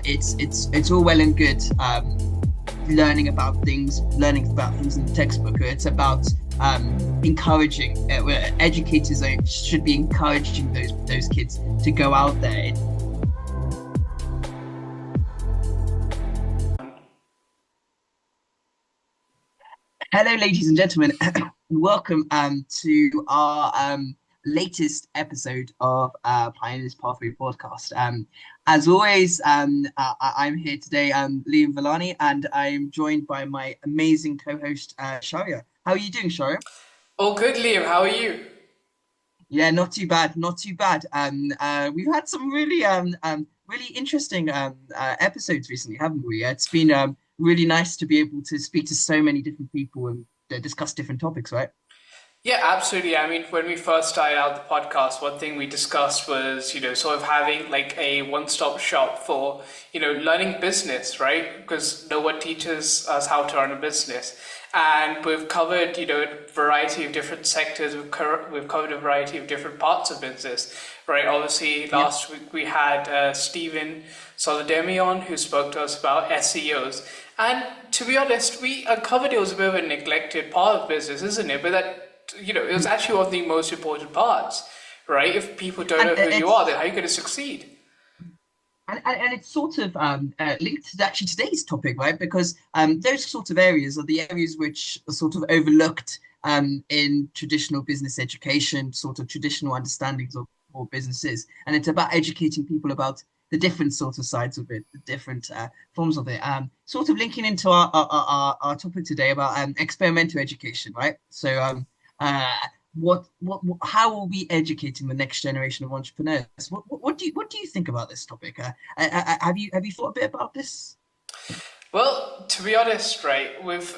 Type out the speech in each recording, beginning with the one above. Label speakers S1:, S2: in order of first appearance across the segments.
S1: it's all well and good learning about things in the textbook. It's about encouraging. Educators should be encouraging those kids to go out there. Hello, ladies and gentlemen, and welcome to our latest episode of Pioneers Pathway podcast. As always, I'm here today, Liam Villani, and I'm joined by my amazing co-host, Sharia. How are you doing, Sharia?
S2: All good, Liam. How are you?
S1: Yeah, not too bad, not too bad. We've had some really interesting episodes recently, haven't we? It's been really nice to be able to speak to so many different people and discuss different topics, right?
S2: Yeah, absolutely. I mean, when we first started out the podcast, one thing we discussed was, sort of having like a one-stop shop for, learning business, right? Because no one teaches us how to run a business. And we've covered, a variety of different sectors. We've covered a variety of different parts of business, right? Obviously, last week we had Stephen Solidemi on, who spoke to us about SEOs. And to be honest, we uncovered it was a bit of a neglected part of business, isn't it? But that, it was actually one of the most important parts, right? If people don't know who you are, then how are you going to succeed?
S1: And it's sort of linked to actually today's topic, right? Because those sort of areas are the areas which are sort of overlooked in traditional business education, sort of traditional understandings of what business is. And it's about educating people about the different sort of sides of it, the different forms of it. Sort of linking into our topic today about experimental education, right? So how are we educating the next generation of entrepreneurs? What do you think about this topic? Have you thought a bit about this?
S2: Well, to be honest, right,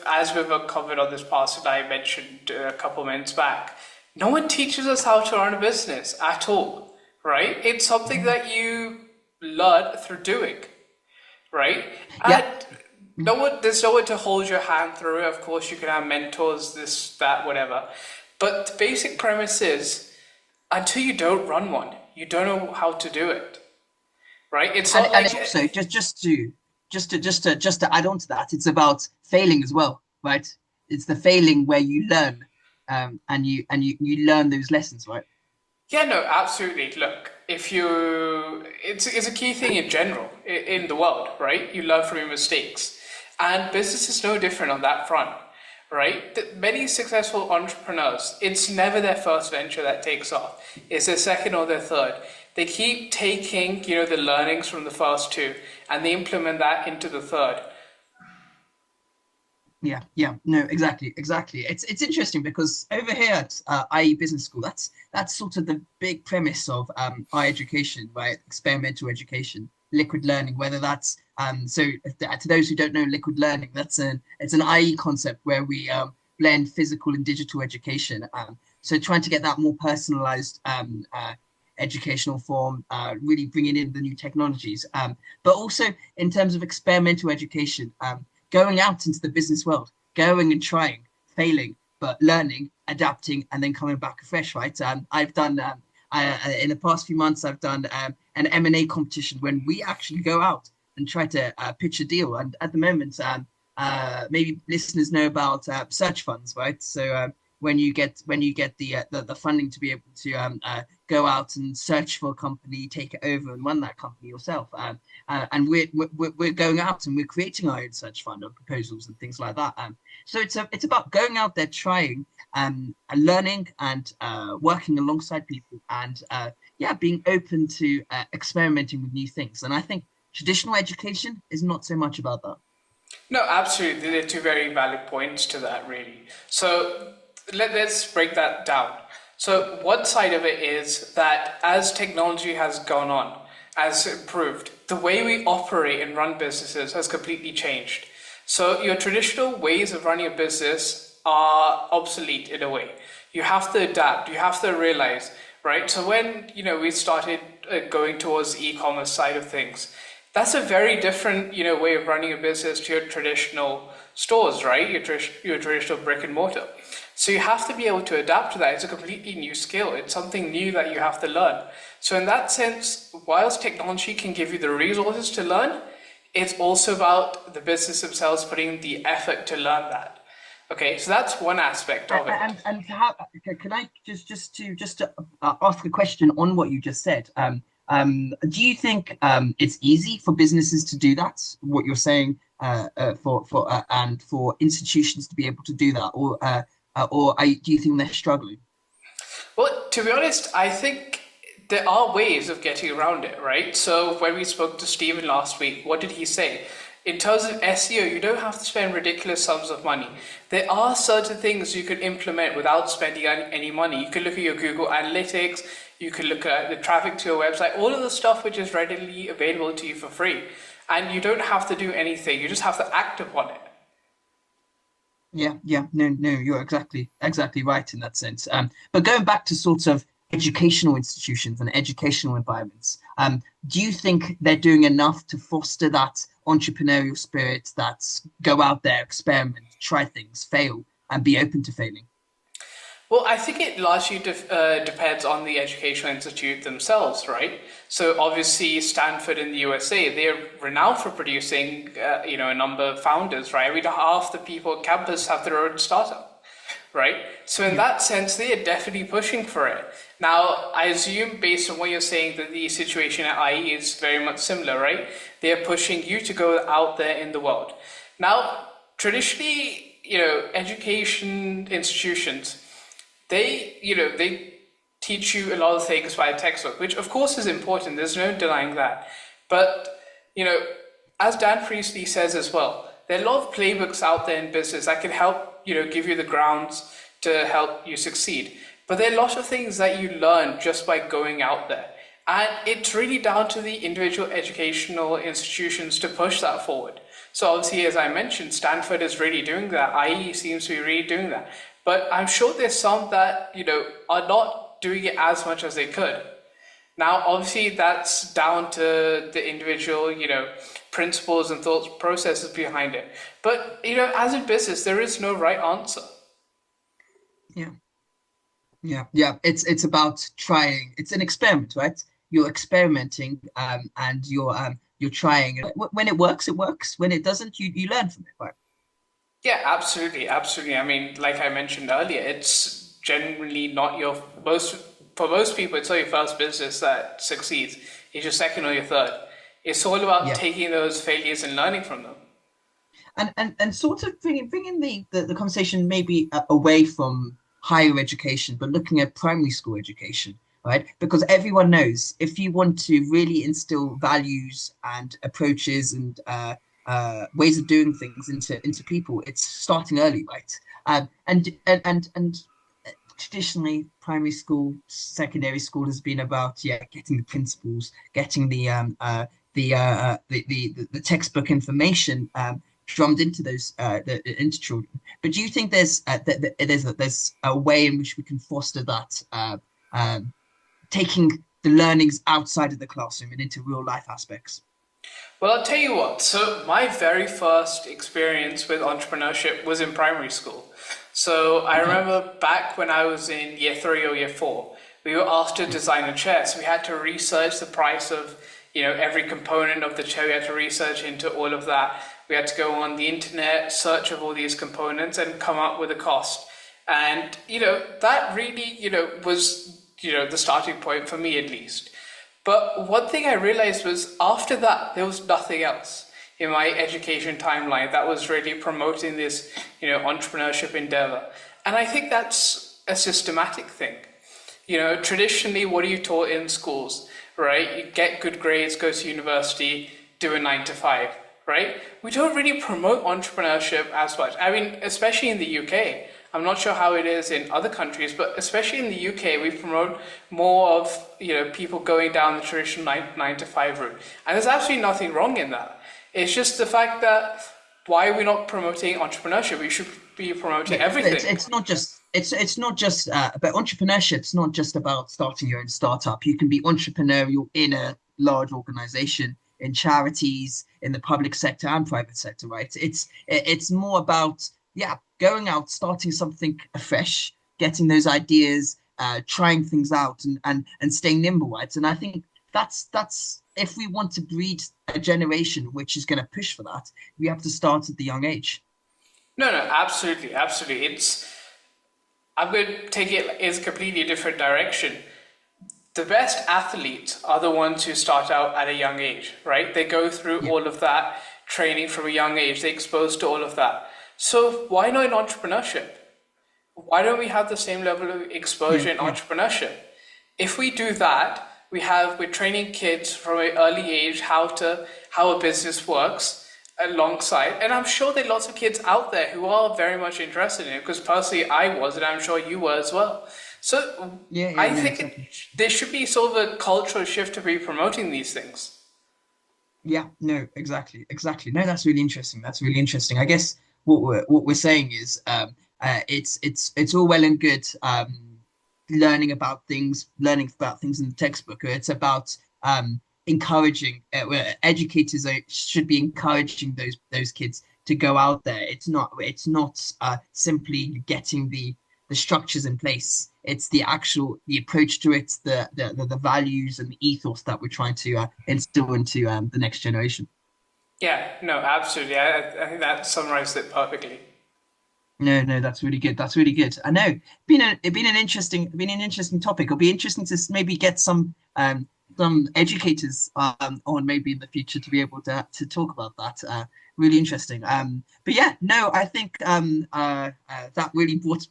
S2: as we've covered on this past that I mentioned a couple minutes back, no one teaches us how to run a business at all, right? It's something that you learn through doing, right?
S1: Yeah.
S2: And there's no one to hold your hand through it. Of course, you can have mentors, this, that, whatever. But the basic premise is, until you don't run one, you don't know how to do it, right? It's not
S1: And also just to add on to that, it's about failing as well, right? It's the failing where you learn, and you learn those lessons, right?
S2: Yeah, no, absolutely. Look, it's a key thing in general in the world, right? You learn from your mistakes, and business is no different on that front, right? Many successful entrepreneurs, it's never their first venture that takes off. It's their second or their third. They keep taking, the learnings from the first two, and they implement that into the third.
S1: Yeah, no, exactly. It's interesting because over here at IE Business School, that's sort of the big premise of our education, right? Experimental education, liquid learning. Whether that's to those who don't know liquid learning, it's an IE concept where we blend physical and digital education. So trying to get that more personalized educational form, really bringing in the new technologies, but also in terms of experimental education. Going out into the business world, going and trying, failing, but learning, adapting, and then coming back afresh, right? I've done, in the past few months, I've done an M&A competition when we actually go out and try to pitch a deal. And at the moment, maybe listeners know about search funds, right? So when you get the funding to be able to go out and search for a company, take it over and run that company yourself. And we're going out and we're creating our own search fund of proposals and things like that. So it's about going out there, trying, and learning and working alongside people, and being open to experimenting with new things. And I think traditional education is not so much about that.
S2: No, absolutely. There are two very valid points to that, really. So let's break that down. So one side of it is that as technology has gone on, has improved, the way we operate and run businesses has completely changed. So your traditional ways of running a business are obsolete in a way. You have to adapt. You have to realize, right? So when we started going towards the e-commerce side of things, that's a very different way of running a business to your traditional stores, right? Your traditional brick and mortar. So you have to be able to adapt to that. It's a completely new skill. It's something new that you have to learn. So in that sense, whilst technology can give you the resources to learn, it's also about the business themselves putting the effort to learn that. Okay, so that's one aspect of it.
S1: And how can I just to ask a question on what you just said? Do you think it's easy for businesses to do that? What you're saying for and for institutions to be able to do that, do you think they're struggling?
S2: Well, to be honest, I think there are ways of getting around it, right? So when we spoke to Stephen last week, what did he say? In terms of SEO, you don't have to spend ridiculous sums of money. There are certain things you could implement without spending any money. You could look at your Google Analytics, you could look at the traffic to your website, all of the stuff which is readily available to you for free. And you don't have to do anything, you just have to act upon it.
S1: Yeah, no, you're exactly right in that sense. But going back to sort of educational institutions and educational environments, do you think they're doing enough to foster that entrepreneurial spirit, that go out there, experiment, try things, fail, and be open to failing?
S2: Well, I think it largely depends on the educational institute themselves, right? So obviously, Stanford in the USA, they're renowned for producing, a number of founders, right? I mean, half the people on campus have their own startup, right? So in that sense, they are definitely pushing for it. Now, I assume based on what you're saying that the situation at IE is very much similar, right? They're pushing you to go out there in the world. Now, traditionally, education institutions, they teach you a lot of things by textbook, which of course is important. There's no denying that. But, as Dan Priestley says as well, there are a lot of playbooks out there in business that can help, give you the grounds to help you succeed. But there are a lot of things that you learn just by going out there. And it's really down to the individual educational institutions to push that forward. So obviously, as I mentioned, Stanford is really doing that. IE seems to be really doing that. But I'm sure there's some that, are not doing it as much as they could. Now, obviously, that's down to the individual, principles and thought processes behind it. But, as in business, there is no right answer.
S1: Yeah. Yeah. It's about trying. It's an experiment, right? You're experimenting, and you're trying. When it works, it works. When it doesn't, you learn from it, right?
S2: Yeah, absolutely, absolutely. I mean, like I mentioned earlier, it's generally not for most people, it's not your first business that succeeds. It's your second or your third. It's all about taking those failures and learning from them.
S1: And sort of bringing the conversation maybe away from higher education, but looking at primary school education, right? Because everyone knows if you want to really instill values and approaches and ways of doing things into people, it's starting early, right? And traditionally, primary school, secondary school has been about getting the principles, getting the textbook information drummed into into children. But do you think there's a way in which we can foster that, taking the learnings outside of the classroom and into real life aspects?
S2: Well, I'll tell you what. So my very first experience with entrepreneurship was in primary school. So I remember back when I was in year 3 or year 4, we were asked to design a chair. So we had to research the price of, every component of the chair. We had to research into all of that. We had to go on the internet, search of all these components and come up with a cost. And, that really, was, the starting point for me at least. But one thing I realized was after that, there was nothing else in my education timeline that was really promoting this, entrepreneurship endeavor. And I think that's a systematic thing. Traditionally, what are you taught in schools, right? You get good grades, go to university, do a 9 to 5, right? We don't really promote entrepreneurship as much. I mean, especially in the UK. I'm not sure how it is in other countries, but especially in the UK, we promote more of people going down the traditional 9 to 5 route. And there's absolutely nothing wrong in that. It's just the fact that why are we not promoting entrepreneurship? We should be promoting everything.
S1: It's not just but entrepreneurship's not just about starting your own startup. You can be entrepreneurial in a large organization, in charities, in the public sector and private sector, right? It's more about going out, starting something afresh, getting those ideas, trying things out, and staying nimble, right? And I think that's if we want to breed a generation which is going to push for that, we have to start at the young age.
S2: No, no, absolutely, absolutely. I'm going to take it in a completely different direction. The best athletes are the ones who start out at a young age, right? They go through all of that training from a young age. They're exposed to all of that. So why not in entrepreneurship? Why don't we have the same level of exposure in entrepreneurship? If we do that, we're training kids from an early age how a business works alongside, and I'm sure there are lots of kids out there who are very much interested in it, because personally I was, and I'm sure you were as well. So I think exactly. There should be sort of a cultural shift to be promoting these things.
S1: Yeah, no, exactly. No, that's really interesting. I guess what we're saying is it's all well and good learning about things in the textbook. It's about encouraging educators should be encouraging those kids to go out there. It's not simply getting the structures in place. It's the approach to it, the values and the ethos that we're trying to instill into the next generation.
S2: Yeah, no, absolutely. I think that summarized it perfectly.
S1: No, that's really good. I know it's been an interesting topic. It'll be interesting to maybe get some educators on maybe in the future to be able to talk about that. Really interesting. But yeah, no, I think that really brought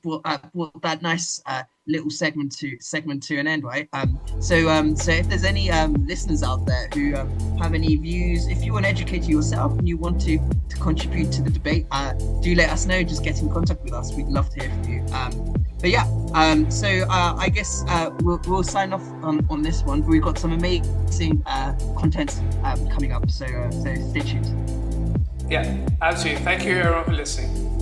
S1: that nice little segment to an end, right? So if there's any listeners out there who have any views, if you're an educator yourself and you want to contribute to the debate, do let us know. Just get in contact with us. We'd love to hear from you. But yeah, so I guess we'll sign off on this one. We've got some amazing content coming up, so stay tuned.
S2: Yeah, absolutely. Thank you everyone for listening.